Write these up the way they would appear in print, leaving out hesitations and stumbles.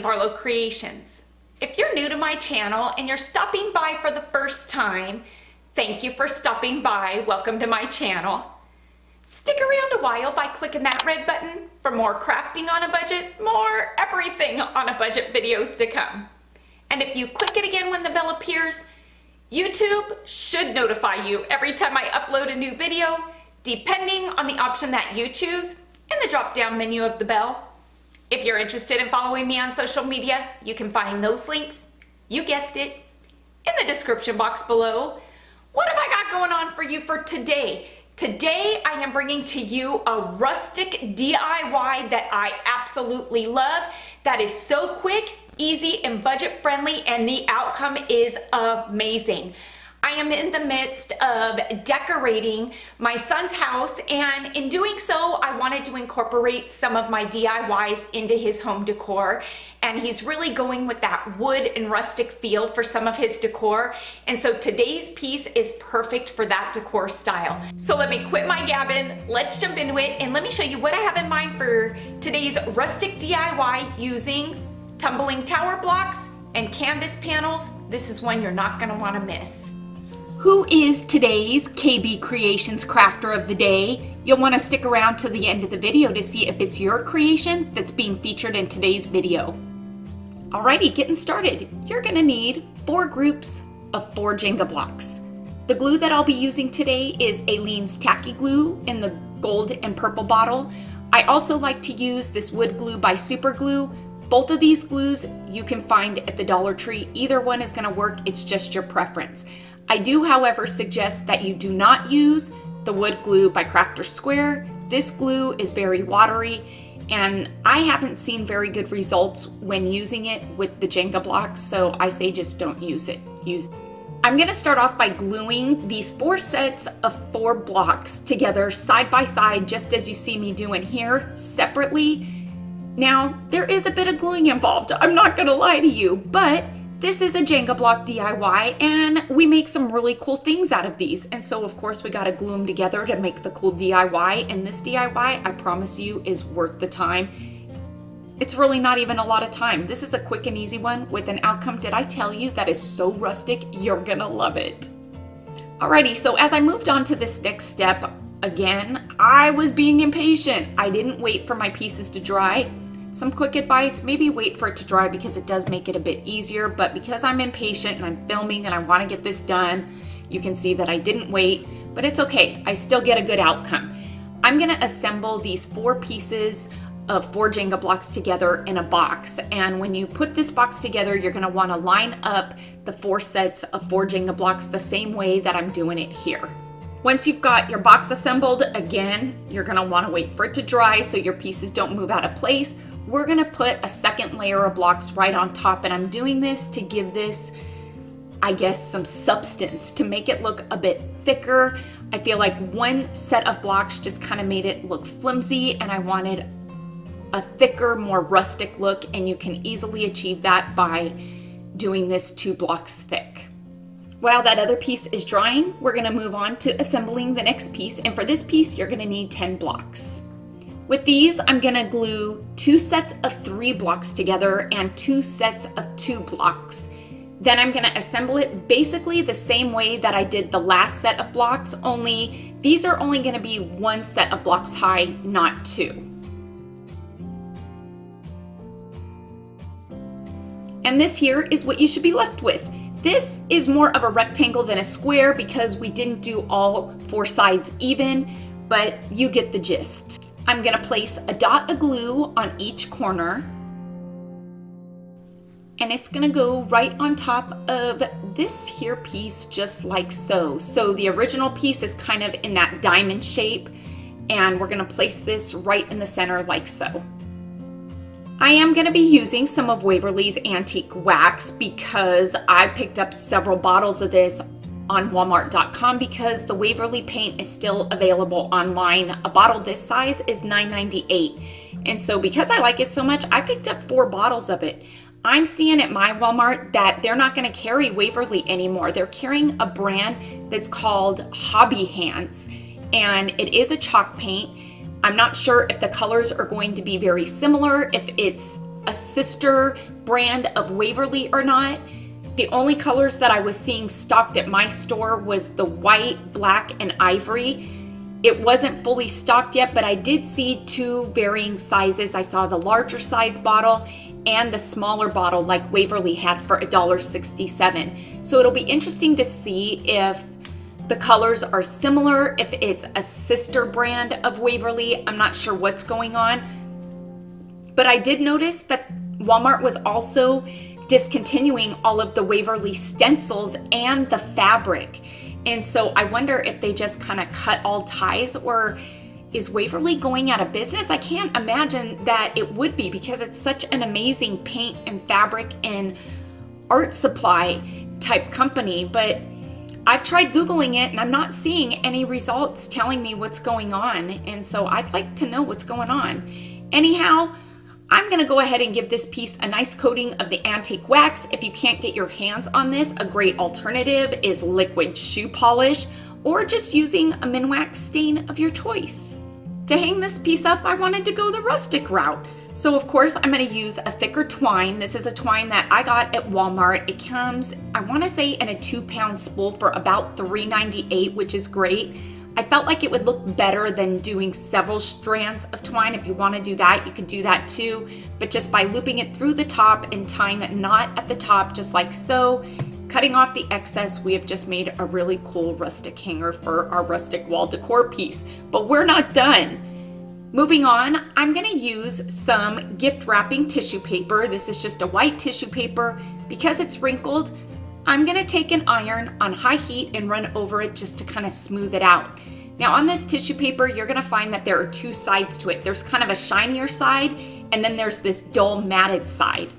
Barlow Creations. If you're new to my channel and you're stopping by for the first time, thank you for stopping by. Welcome to my channel. Stick around a while by clicking that red button for more crafting on a budget, more everything on a budget videos to come. And if you click it again when the bell appears, YouTube should notify you every time I upload a new video, depending on the option that you choose in the drop-down menu of the bell. If you're interested in following me on social media, you can find those links, you guessed it, in the description box below. What have I got going on for you for today? Today I am bringing to you a rustic DIY that I absolutely love, that is so quick, easy, and budget friendly, and the outcome is amazing. I am in the midst of decorating my son's house, and in doing so, I wanted to incorporate some of my DIYs into his home decor, and he's really going with that wood and rustic feel for some of his decor, and so today's piece is perfect for that decor style. So let me quit my gabbing, let's jump into it, and let me show you what I have in mind for today's rustic DIY using tumbling tower blocks and canvas panels. This is one you're not gonna wanna miss. Who is today's KB Creations crafter of the day? You'll want to stick around to the end of the video to see if it's your creation that's being featured in today's video. Alrighty, getting started. You're going to need 4 groups of 4 Jenga blocks. The glue that I'll be using today is Aleene's Tacky Glue in the gold and purple bottle. I also like to use this wood glue by Super Glue. Both of these glues you can find at the Dollar Tree. Either one is going to work, it's just your preference. I do, however, suggest that you do not use the wood glue by Crafter's Square. This glue is very watery, and I haven't seen very good results when using it with the Jenga blocks, so I say just don't use it. I'm going to start off by gluing these 4 sets of 4 blocks together side by side, just as you see me doing here, separately. Now, there is a bit of gluing involved, I'm not going to lie to you, but this is a Jenga block DIY, and we make some really cool things out of these. And so, of course, we got to glue them together to make the cool DIY. And this DIY, I promise you, is worth the time. It's really not even a lot of time. This is a quick and easy one with an outcome, did I tell you, that is so rustic, you're gonna love it. Alrighty, so as I moved on to this next step, again, I was being impatient. I didn't wait for my pieces to dry. Some quick advice, maybe wait for it to dry because it does make it a bit easier, but because I'm impatient and I'm filming and I want to get this done, you can see that I didn't wait, but it's okay, I still get a good outcome. I'm going to assemble these 4 pieces of 4 Jenga blocks together in a box, and when you put this box together, you're going to want to line up the 4 sets of 4 Jenga blocks the same way that I'm doing it here. Once you've got your box assembled, again, you're going to want to wait for it to dry so your pieces don't move out of place. We're going to put a second layer of blocks right on top, and I'm doing this to give this, I guess, some substance, to make it look a bit thicker. I feel like one set of blocks just kind of made it look flimsy, and I wanted a thicker, more rustic look, and you can easily achieve that by doing this 2 blocks thick. While that other piece is drying, we're going to move on to assembling the next piece, and for this piece, you're going to need 10 blocks. With these, I'm going to glue 2 sets of 3 blocks together and 2 sets of 2 blocks. Then I'm going to assemble it basically the same way that I did the last set of blocks, only these are only going to be 1 set of blocks high, not 2. And this here is what you should be left with. This is more of a rectangle than a square because we didn't do all 4 sides even, but you get the gist. I'm going to place a dot of glue on each corner, and it's going to go right on top of this here piece, just like so. So the original piece is kind of in that diamond shape, and we're going to place this right in the center like so. I am going to be using some of Waverly's Antique Wax because I picked up several bottles of this on Walmart.com because the Waverly paint is still available online. A bottle this size is $9.98. And so because I like it so much, I picked up 4 bottles of it. I'm seeing at my Walmart that they're not going to carry Waverly anymore. They're carrying a brand that's called Hobby Hands, and it is a chalk paint. I'm not sure if the colors are going to be very similar, if it's a sister brand of Waverly or not. The only colors that I was seeing stocked at my store was the white, black, and ivory. It wasn't fully stocked yet, but I did see two varying sizes. I saw the larger size bottle and the smaller bottle like Waverly had for $1.67. So it'll be interesting to see if the colors are similar, if it's a sister brand of Waverly. I'm not sure what's going on. But I did notice that Walmart was also discontinuing all of the Waverly stencils and the fabric. And so I wonder if they just kind of cut all ties, or is Waverly going out of business? I can't imagine that it would be, because it's such an amazing paint and fabric and art supply type company. But I've tried Googling it and I'm not seeing any results telling me what's going on. And so I'd like to know what's going on. Anyhow, I'm gonna go ahead and give this piece a nice coating of the antique wax. If you can't get your hands on this, a great alternative is liquid shoe polish, or just using a Minwax stain of your choice. To hang this piece up, I wanted to go the rustic route. So of course, I'm gonna use a thicker twine. This is a twine that I got at Walmart. It comes, I wanna say, in a 2-pound spool for about $3.98, which is great. I felt like it would look better than doing several strands of twine. If you want to do that, you could do that too. But just by looping it through the top and tying a knot at the top, just like so, cutting off the excess, we have just made a really cool rustic hanger for our rustic wall decor piece. But we're not done. Moving on, I'm going to use some gift wrapping tissue paper. This is just a white tissue paper. Because it's wrinkled, I'm gonna take an iron on high heat and run over it just to kind of smooth it out. Now on this tissue paper, you're gonna find that there are two sides to it. There's kind of a shinier side, and then there's this dull matted side.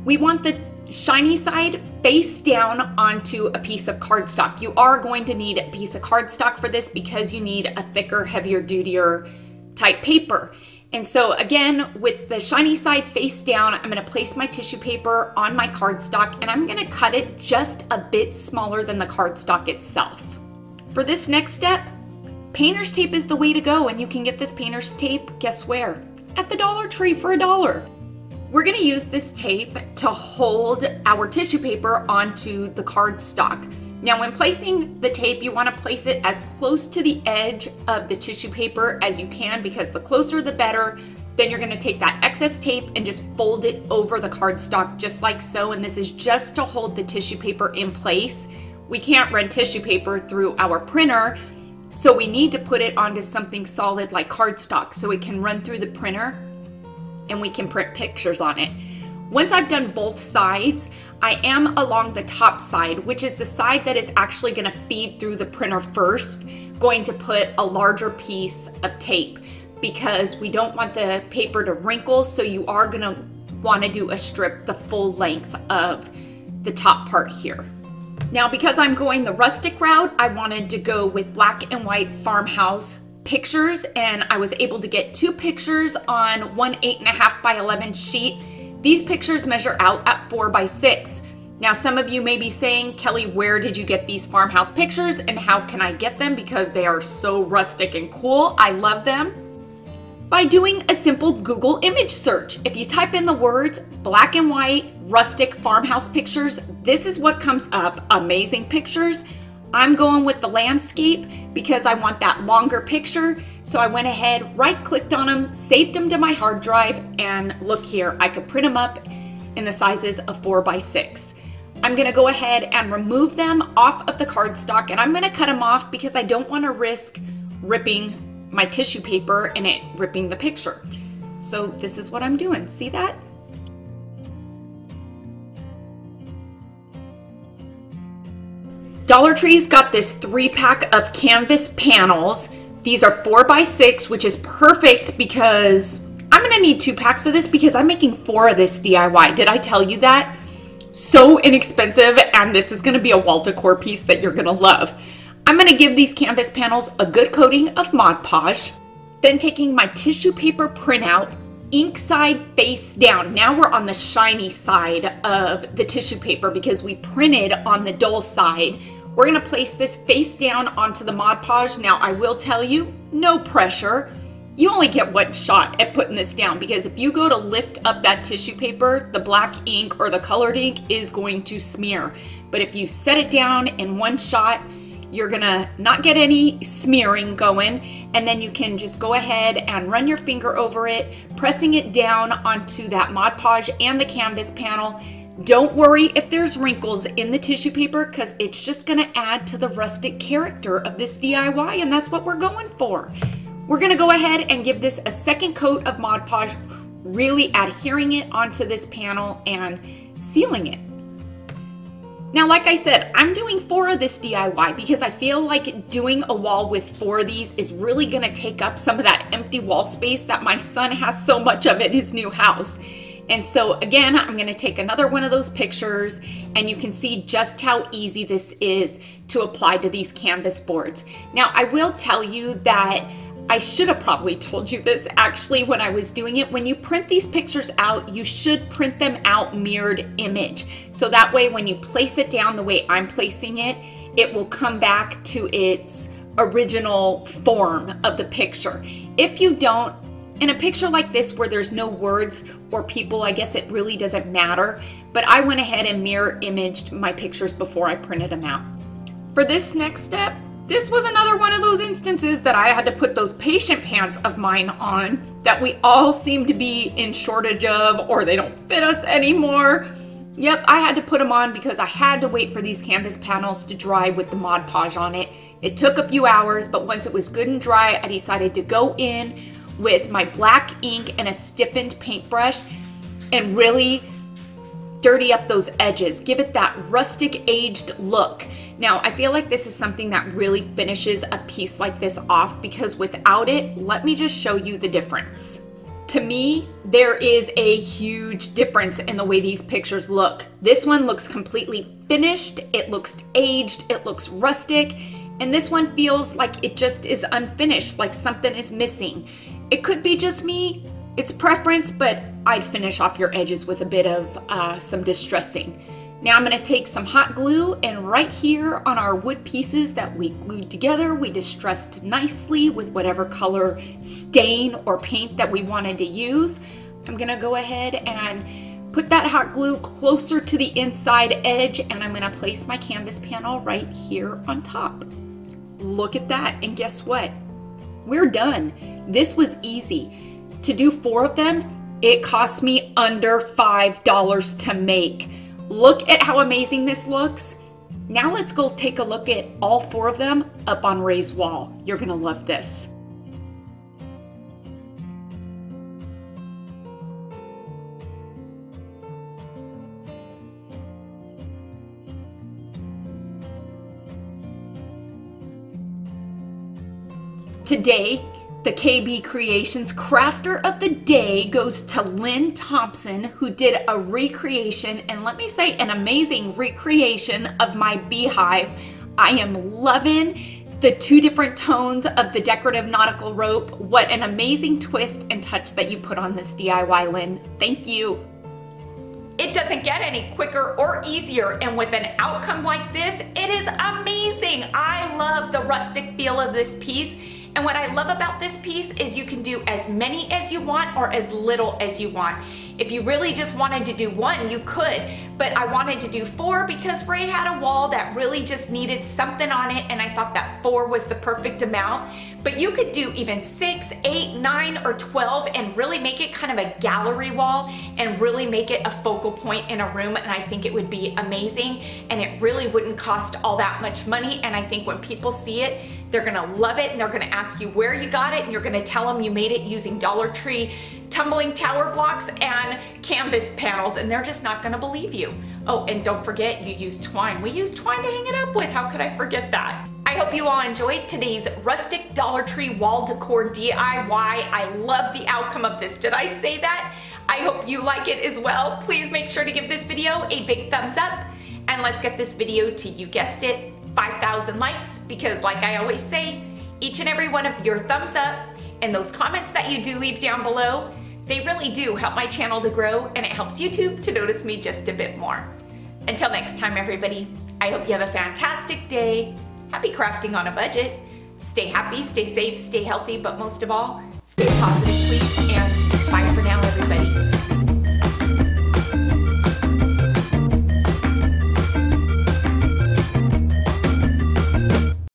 We want the shiny side face down onto a piece of cardstock. You are going to need a piece of cardstock for this because you need a thicker, heavier, dutier type paper. And so again, with the shiny side face down, I'm gonna place my tissue paper on my cardstock and I'm gonna cut it just a bit smaller than the cardstock itself. For this next step, painter's tape is the way to go, and you can get this painter's tape, guess where? At the Dollar Tree for $1. We're gonna use this tape to hold our tissue paper onto the cardstock. Now when placing the tape, you want to place it as close to the edge of the tissue paper as you can, because the closer the better. Then you're going to take that excess tape and just fold it over the cardstock just like so, and this is just to hold the tissue paper in place. We can't run tissue paper through our printer, so we need to put it onto something solid like cardstock so it can run through the printer and we can print pictures on it. Once I've done both sides, I am along the top side, which is the side that is actually going to feed through the printer first, going to put a larger piece of tape because we don't want the paper to wrinkle, so you are going to want to do a strip the full length of the top part here. Now because I'm going the rustic route, I wanted to go with black and white Farmhouse Pictures, and I was able to get 2 pictures on one 8.5 by 11 sheet. These pictures measure out at 4 by 6. Now some of you may be saying, Kelly, where did you get these Farmhouse Pictures and how can I get them? Because they are so rustic and cool. I love them. By doing a simple Google image search. If you type in the words black and white rustic Farmhouse Pictures, this is what comes up. Amazing pictures. I'm going with the landscape because I want that longer picture. So I went ahead, right-clicked on them, saved them to my hard drive, and look here, I could print them up in the sizes of 4 by 6. I'm gonna go ahead and remove them off of the cardstock, and I'm gonna cut them off because I don't wanna risk ripping my tissue paper and it ripping the picture. So this is what I'm doing, see that? Dollar Tree's got this 3-pack of canvas panels. These are 4 by 6, which is perfect because I'm gonna need 2 packs of this because I'm making 4 of this DIY. Did I tell you that? So inexpensive, and this is gonna be a wall decor piece that you're gonna love. I'm gonna give these canvas panels a good coating of Mod Podge. Then taking my tissue paper printout, ink side face down. Now we're on the shiny side of the tissue paper because we printed on the dull side. We're gonna place this face down onto the Mod Podge. Now I will tell you, no pressure. you only get one shot at putting this down, because if you go to lift up that tissue paper, the black ink or the colored ink is going to smear. But if you set it down in one shot, you're gonna not get any smearing going, and then you can just go ahead and run your finger over it, pressing it down onto that Mod Podge and the canvas panel. Don't worry if there's wrinkles in the tissue paper, because it's just gonna add to the rustic character of this DIY, and that's what we're going for. We're gonna go ahead and give this a second coat of Mod Podge, really adhering it onto this panel and sealing it. Now, like I said, I'm doing 4 of this DIY because I feel like doing a wall with 4 of these is really gonna take up some of that empty wall space that my son has so much of in his new house. And so again, I'm gonna take another one of those pictures, and you can see just how easy this is to apply to these canvas boards. Now, I will tell you that I should have probably told you this actually when I was doing it. When you print these pictures out, you should print them out mirrored image. So that way when you place it down the way I'm placing it, it will come back to its original form of the picture. If you don't, in a picture like this where there's no words or people, I guess it really doesn't matter. But I went ahead and mirror imaged my pictures before I printed them out. For this next step, this was another one of those instances that I had to put those patient pants of mine on that we all seem to be in shortage of, or they don't fit us anymore. Yep, I had to put them on because I had to wait for these canvas panels to dry with the Mod Podge on it. It took a few hours, but once it was good and dry, I decided to go in with my black ink and a stiffened paintbrush and really dirty up those edges, give it that rustic aged look. Now, I feel like this is something that really finishes a piece like this off, because without it, let me just show you the difference. To me, there is a huge difference in the way these pictures look. This one looks completely finished, it looks aged, it looks rustic, and this one feels like it just is unfinished, like something is missing. It could be just me, it's preference, but I'd finish off your edges with a bit of some distressing. Now I'm gonna take some hot glue, and right here on our wood pieces that we glued together, we distressed nicely with whatever color stain or paint that we wanted to use. I'm gonna go ahead and put that hot glue closer to the inside edge, and I'm gonna place my canvas panel right here on top. Look at that, and guess what? We're done. This was easy. To do 4 of them, it cost me under $5 to make. Look at how amazing this looks. Now let's go take a look at all 4 of them up on Ray's wall. You're gonna love this. Today, the KB Creations Crafter of the Day goes to Lynn Thompson, who did a recreation, and let me say an amazing recreation of my beehive. I am loving the 2 different tones of the decorative nautical rope. What an amazing twist and touch that you put on this DIY, Lynn. Thank you. It doesn't get any quicker or easier, and with an outcome like this, it is amazing. I love the rustic feel of this piece. And what I love about this piece is you can do as many as you want or as little as you want. If you really just wanted to do 1, you could, but I wanted to do 4 because Ray had a wall that really just needed something on it, and I thought that 4 was the perfect amount. But you could do even 6, 8, 9, or 12 and really make it kind of a gallery wall and really make it a focal point in a room, and I think it would be amazing, and it really wouldn't cost all that much money. And I think when people see it, they're gonna love it, and they're gonna ask you where you got it, and you're gonna tell them you made it using Dollar Tree tumbling tower blocks and canvas panels, and they're just not gonna believe you. Oh, and don't forget, you used twine. We used twine to hang it up with. How could I forget that? I hope you all enjoyed today's rustic Dollar Tree wall decor DIY. I love the outcome of this. Did I say that? I hope you like it as well. Please make sure to give this video a big thumbs up, and let's get this video to, you guessed it, 5,000 likes, because like I always say, each and every one of your thumbs up and those comments that you do leave down below, they really do help my channel to grow, and it helps YouTube to notice me just a bit more. Until next time, everybody, I hope you have a fantastic day. Happy crafting on a budget. Stay happy, stay safe, stay healthy, but most of all, stay stay positive, please, and